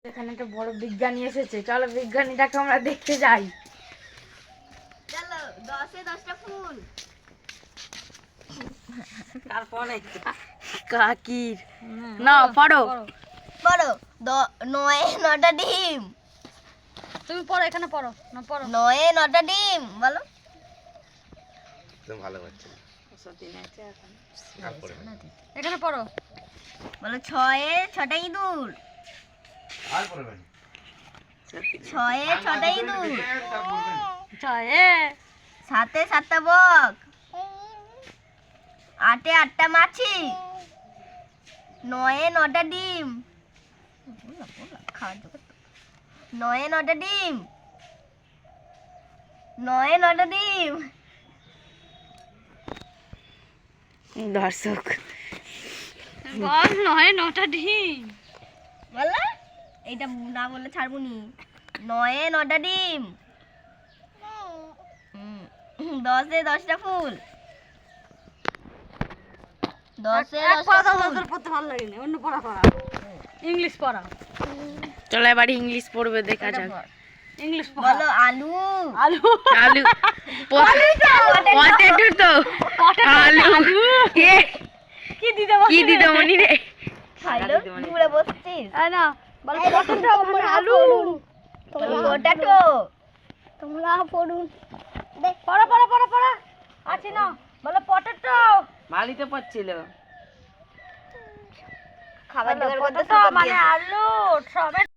এখানে একটা বড় বিজ্ঞানী এসেছে, চলো বিজ্ঞানীটাকে আমরা দেখতে যাই। চলো 10-এ 10টা ফুল। তারপরে কাকির না পড়ো পড়ো 9-এ 9টা ডিম। তুমি পড়ো, এখানে পড়ো না, পড়ো 9-এ 9টা ডিম বলো। তুমি ভালো করছো এখানে পড়ো বলো 6-এ 6টা ইঁদুর। আর পড়বেন 6-এ 6টা ইঁদুর। 6-এ 7-এ 7টা বক। 8-এ 8টা মাছি। 9-এ 9টা ডিম। 9-এ 9টা ডিম। 9-এ 9টা ডিম। দর্শক বল 9-এ 9টা ডিম বলো, এইটা না বললে ছাড়বুনি। 9-এ 9টা ডিম। 10-এ 10টা ফুল। 10-এ 10টা ফুল। পড়তে ভালো লাগে না, অন্য পড়া পড়া, ইংলিশ পড়া। চলো এবারে ইংলিশ পড়বে, দেখা যাক। ইংলিশ বলো আলু। আলু আলু পটেটো তো আলু কি দিতে কি দিতে মনি রে খাইলো ঘুরে বসছিস। আয় না বল পটেটো মানে আলু। পটাটো। তোমরা পড়ুন। পড়া পড়া পড়া পড়া আছে না, বলো পটেটো। মালিতে পাচ্ছিল খাবার দাবার করতে পটেটো মানে আলু।